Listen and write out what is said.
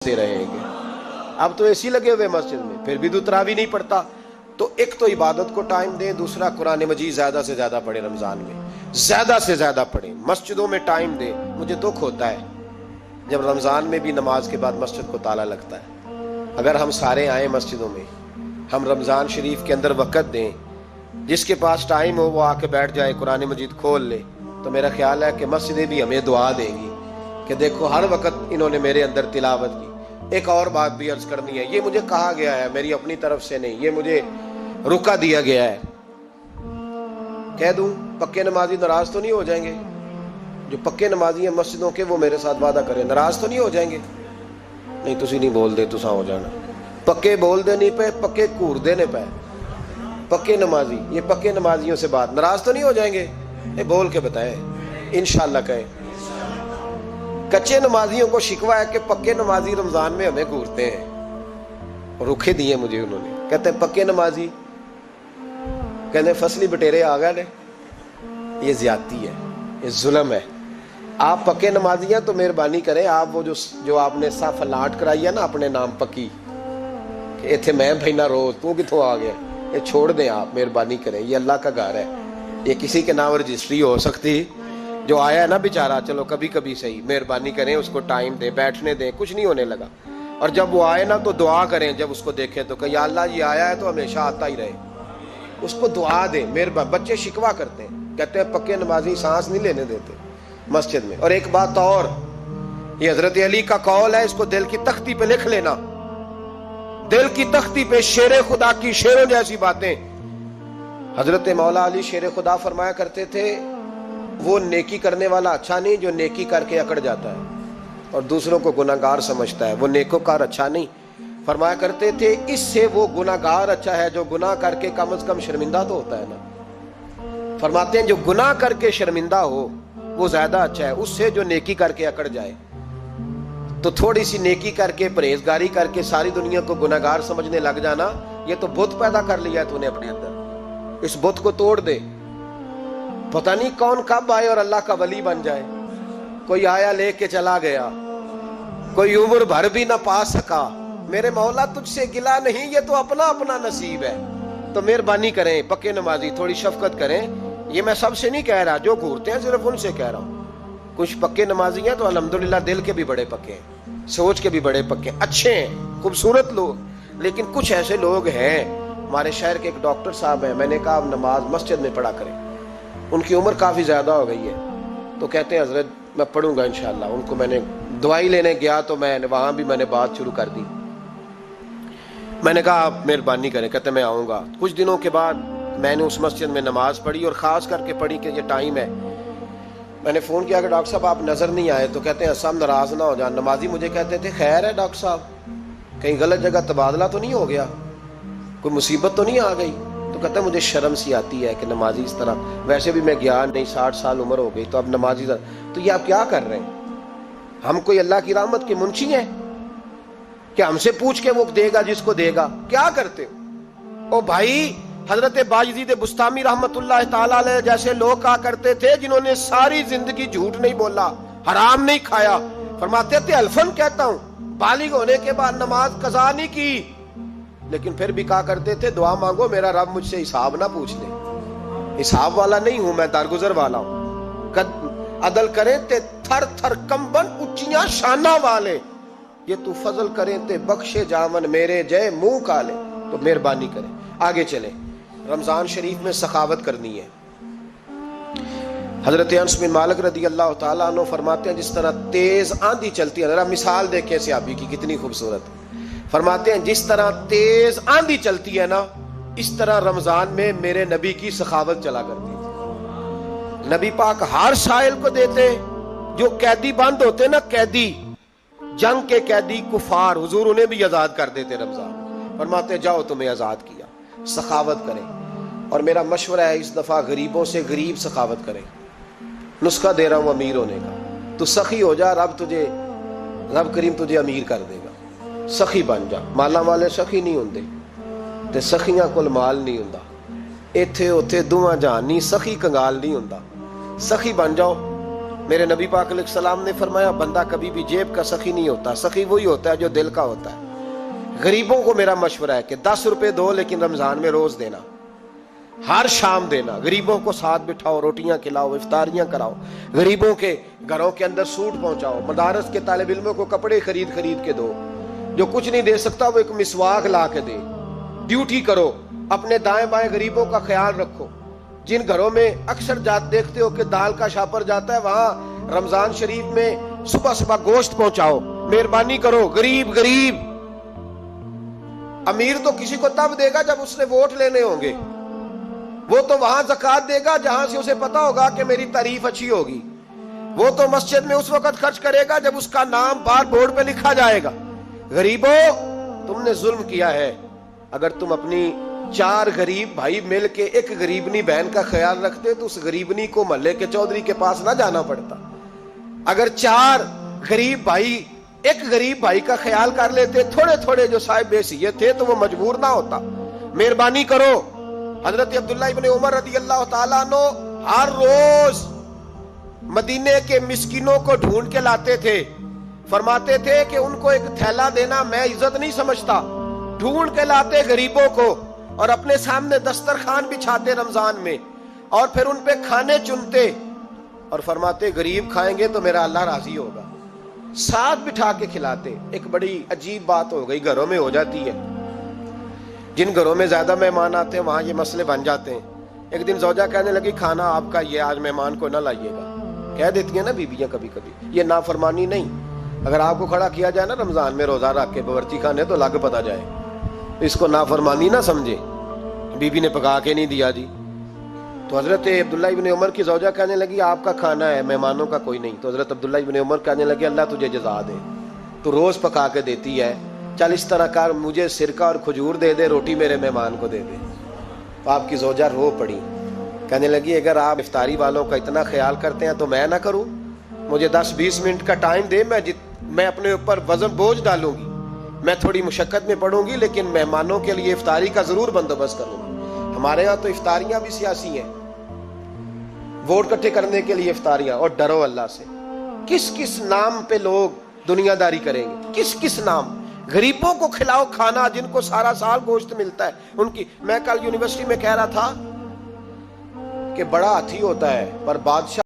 سے رہیں گے. اب تو اے سی لگے ہوئے مسجد میں, پھر بھی تو تراویح نہیں پڑھتا. تو ایک تو عبادت کو ٹائم دیں, دوسرا قرآن مجید زیادہ سے زیادہ پڑھیں, رمضان میں زیادہ سے زیادہ پڑھیں, مسجدوں میں ٹائم دیں. مجھے دکھ ہوتا ہے جب رمضان میں بھی نماز کے بعد مسجد کو تالا لگتا ہے. اگر ہم سارے آئیں مسجدوں میں, ہم رمضان شریف کے اندر وقت دیں, جس کے پاس ٹائم ہو وہ آ کے بیٹھ جائے, قرآن مجید کھول لے, تو میرا خیال ہے کہ مسجدیں بھی ہمیں دعا دیں گی کہ دیکھو ہر وقت انہوں نے میرے اندر تلاوت کی. ایک اور بات بھی عرض کرنی ہے, یہ مجھے کہا گیا ہے, میری اپنی طرف سے نہیں, یہ مجھے رکا دیا گیا ہے. کہہ دوں پکے نمازی ناراض تو نہیں ہو جائیں گے؟ جو پکے نمازی ہیں مسجدوں کے وہ میرے ساتھ وعدہ کریں, ناراض تو نہیں ہو جائیں گے؟ نہیں تسی نہیں بول دے, تساں ہو جانا. پکے بول دے نہیں پے, پکے کور دے نے پے. پکے نمازی, یہ پکے نمازیوں سے بات, ناراض تو نہیں ہو جائیں گے؟ یہ بول کے بتائیں, انشاءاللہ کہیں. کچے نمازیوں کو شکوہ ہے کہ پکے نمازی رمضان میں ہمیں گھورتے ہیں. رکھے دیے مجھے انہوں نے, کہتے ہیں پکے نمازی, کہتے ہیں فصلی بٹیرے آ گئے. یہ زیادتی ہے, یہ ظلم ہے. آپ پکے نمازی ہیں تو مہربانی کریں, آپ وہ جو آپ نے صف الاٹ کرائی ہے نا اپنے نام پکی, کہ ایتھے میں بھینا روز تو کتوں آ گیا, یہ چھوڑ دیں آپ, مہربانی کریں. یہ اللہ کا گھر ہے, یہ کسی کے نام رجسٹری ہو سکتی. جو آیا ہے نا بیچارہ, چلو کبھی کبھی صحیح, مہربانی کریں اس کو ٹائم دیں, بیٹھنے دیں, کچھ نہیں ہونے لگا. اور جب وہ آئے نا تو دعا کریں, جب اس کو دیکھیں تو کہ یا اللہ یہ آیا ہے تو ہمیشہ آتا ہی رہے, اس کو دعا دیں. مہربانی, بچے شکوہ کرتے ہیں, کہتے ہیں پکے نمازی سانس نہیں لینے دیتے مسجد میں. اور ایک بات اور, یہ حضرت علی کا قول ہے, اس کو دل کی تختی پہ لکھ لینا, دل کی تختی پہ, شیر خدا کی شیروں جیسی باتیں. حضرت مولا علی شیر خدا فرمایا کرتے تھے, وہ نیکی کرنے والا اچھا نہیں جو نیکی کر کے اکڑ جاتا ہے اور دوسروں کو گناہگار سمجھتا ہے, وہ نیکوکار اچھا نہیں. فرمایا کرتے تھے اس سے وہ گناہگار اچھا ہے جو گناہ کر کے کم از کم شرمندہ تو ہوتا ہے نا. فرماتے ہیں جو گناہ کر کے شرمندہ ہو وہ زیادہ اچھا ہے اس سے جو نیکی کر کے اکڑ جائے. تو تھوڑی سی نیکی کر کے, پرہیزگاری کر کے ساری دنیا کو گناہگار سمجھنے لگ جانا, یہ تو بت پیدا کر لیا ہے تو نے اپنے اندر. اس بت کو توڑ دے. پتہ نہیں کون کب آئے اور اللہ کا ولی بن جائے. کوئی آیا لے کے چلا گیا, کوئی عمر بھر بھی نہ پا سکا. میرے مولا تجھ سے گلا نہیں, یہ تو اپنا اپنا نصیب ہے. تو مہربانی کریں پکے نمازی, تھوڑی شفقت کریں. یہ میں سب سے نہیں کہہ رہا, جو گھورتے ہیں صرف ان سے کہہ رہا ہوں. کچھ پکے نمازی ہیں تو الحمدللہ دل کے بھی بڑے پکے ہیں, سوچ کے بھی بڑے پکے ہیں, اچھے ہیں, خوبصورت لوگ. لیکن کچھ ایسے لوگ ہیں, ہمارے شہر کے ایک ڈاکٹر صاحب ہیں, میں نے کہا آپ نماز مسجد میں پڑھا کریں. ان کی عمر کافی زیادہ ہو گئی ہے, تو کہتے ہیں حضرت میں پڑھوں گا انشاءاللہ. ان کو میں نے دوائی لینے گیا تو وہاں بھی میں نے بات شروع کر دی. میں نے کہا آپ مہربانی کریں, کہتے میں آؤں گا. کچھ دنوں کے بعد میں نے اس مسجد میں نماز پڑھی, اور خاص کر کے پڑھی کہ یہ ٹائم ہے. میں نے فون کیا کہ ڈاکٹر صاحب آپ نظر نہیں آئے, تو کہتے ہیں سب ناراض نہ ہو جان. نمازی مجھے کہتے تھے خیر ہے ڈاکٹر صاحب, کہیں غلط جگہ تبادلہ تو نہیں ہو گیا, کوئی مصیبت تو نہیں آ گئی؟ تو کہتا ہے مجھے شرم سی آتی ہے کہ نمازی اس طرح, ویسے بھی میں گیا نہیں, 60 سال عمر ہو گئی, تو اب نمازی تو یہ آپ کیا کر رہے ہیں؟ ہم کوئی اللہ کی رحمت کے منشی ہیں کہ ہم سے پوچھ کے وہ دے گا جس کو دے گا؟ کیا کرتے ہو؟ او بھائی, حضرت باجدید بستامی رحمت اللہ تعالیٰ علیہ جیسے لوگ کہا کرتے تھے جنہوں نے ساری زندگی جھوٹ نہیں بولا, حرام نہیں کھایا. فرماتے تھے الفن کہتا ہوں, بالغ ہونے کے بعد نماز قضا نہیں کی, لیکن پھر بھی کہا کرتے تھے دعا مانگو میرا رب مجھ سے حساب نہ پوچھ لے. حساب والا نہیں ہوں میں, درگزر والا ہوں. عدل کریں تے تھر تھر کمبن اچیاں شانہ والے, یہ تو فضل کریں تے بخشے جامن میرے جے منہ کالے. تو مہربانی کریں, آگے چلیں. رمضان شریف میں سخاوت کرنی ہے. حضرت انس بن مالک رضی اللہ تعالیٰ عنہ فرماتے ہیں جس طرح تیز آندھی چلتی ہے, ذرا مثال دیکھیں صحابی کی کتنی خوبصورت. فرماتے ہیں جس طرح تیز آندھی چلتی ہے نا, اس طرح رمضان میں میرے نبی کی سخاوت چلا کرتی تھی. نبی پاک ہر سائل کو دیتے, جو قیدی بند ہوتے نا, قیدی جنگ کے قیدی کفار, حضور انہیں بھی آزاد کر دیتے رمضان. فرماتے جاؤ تمہیں آزاد کیا, سخاوت کریں. اور میرا مشورہ ہے اس دفعہ غریبوں سے غریب سخاوت کریں. نسخہ دے رہا ہوں امیر ہونے کا, تو سخی ہو جا, رب کریم تجھے امیر کر دے گا. سخی بن جا. مالا والے سخی نہیں ہوندے تے سخیاں کول مال نہیں ہوندا, ایتھے اوتھے دوواں جہان نہیں, سخی کنگال نہیں ہوندا. سخی بن جاؤ, میرے نبی پاک علیہ السلام نے فرمایا بندہ کبھی بھی جیب کا سخی نہیں ہوتا، سخی وہی ہوتا ہے جو دل کا ہوتا ہے۔ غریبوں کو میرا مشورہ ہے کہ 10 روپے دو، لیکن رمضان میں روز دینا، ہر شام دینا۔ غریبوں کو ساتھ بٹھاؤ، روٹیاں کھلاؤ، افطاریاں کراؤ، غریبوں کے گھروں کے اندر سوٹ پہنچاؤ، مدارس کے طالب علموں کو کپڑے خرید کے دو، جو کچھ نہیں دے سکتا وہ ایک مسواک لا کے دے۔ ڈیوٹی کرو، اپنے دائیں بائیں غریبوں کا خیال رکھو۔ جن گھروں میں اکثر دیکھتے ہو کہ دال کا شاپر جاتا ہے، وہاں رمضان شریف میں صبح صبح گوشت پہنچاؤ، مہربانی کرو۔ غریب امیر تو کسی کو تب دے گا جب اس نے ووٹ لینے ہوں گے، وہ تو وہاں زکوٰۃ دے گا جہاں سے اسے پتا ہوگا کہ میری تعریف اچھی ہوگی، وہ تو مسجد میں اس وقت خرچ کرے گا جب اس کا نام بار بورڈ پہ لکھا جائے گا۔ غریبوں، تم نے ظلم کیا ہے۔ اگر تم اپنی 4 غریب بھائی مل کے ایک غریبنی بہن کا خیال رکھتے تو اس غریبنی کو محلے کے چودھری کے پاس نہ جانا پڑتا۔ اگر 4 غریب بھائی ایک غریب بھائی کا خیال کر لیتے، تھوڑے تھوڑے جو صاحب حیثیت تھے، تو وہ مجبور نہ ہوتا۔ مہربانی کرو۔ حضرت عبداللہ ابن عمر رضی اللہ تعالیٰ عنہ ہر روز مدینے کے مسکینوں کو ڈھونڈ کے لاتے تھے، فرماتے تھے کہ ان کو ایک تھیلا دینا میں عزت نہیں سمجھتا۔ ڈھونڈ کے لاتے غریبوں کو اور اپنے سامنے دسترخوان بچھاتے رمضان میں، اور پھر ان پہ کھانے چنتے اور فرماتے غریب کھائیں گے تو میرا اللہ راضی ہوگا۔ ساتھ بٹھا کے کھلاتے۔ ایک بڑی عجیب بات ہو گئی، گھروں میں ہو جاتی ہے، جن گھروں میں زیادہ مہمان آتے ہیں وہاں یہ مسئلے بن جاتے ہیں۔ ایک دن زوجہ کہنے لگی کھانا آپ کا یہ آج مہمان کو نہ لائیے گا۔ کہہ دیتی ہیں نا بیویاں کبھی کبھی، یہ نافرمانی نہیں۔ اگر آپ کو کھڑا کیا جائے نا رمضان میں روزہ رکھ کے باورچی خانے تو لگ پتا جائے، اس کو نافرمانی نہ سمجھے، بیوی نے پکا کے نہیں دیا جی۔ تو حضرت عبداللہ ابن عمر کی زوجہ کہنے لگی آپ کا کھانا ہے، مہمانوں کا کوئی نہیں۔ تو حضرت عبداللہ ابن عمر کہنے لگے اللہ تجھے جزا دے، تو روز پکا کے دیتی ہے، چل اس طرح کر مجھے سرکہ اور کھجور دے دے، روٹی میرے مہمان کو دے دے۔ تو آپ کی زوجہ رو پڑی، کہنے لگی اگر آپ افطاری والوں کا اتنا خیال کرتے ہیں تو میں نہ کروں؟ مجھے 10-20 منٹ کا ٹائم دے، میں اپنے اوپر وزن بوجھ ڈالوں گی، میں تھوڑی مشقت میں پڑوں گی، لیکن مہمانوں کے لیے افطاری کا ضرور بندوبست کروں گی۔ ہمارے ہاں تو افطاریاں بھی سیاسی ہیں، ووٹ اکٹھے کرنے کے لیے افطاریاں۔ اور ڈرو اللہ سے، کس کس نام پہ لوگ دنیا داری کریں گے، کس کس نام؟ غریبوں کو کھلاؤ کھانا جن کو سارا سال گوشت ملتا ہے ان کی۔ میں کل یونیورسٹی میں کہہ رہا تھا کہ بڑا ہاتھی ہوتا ہے پر بادشاہ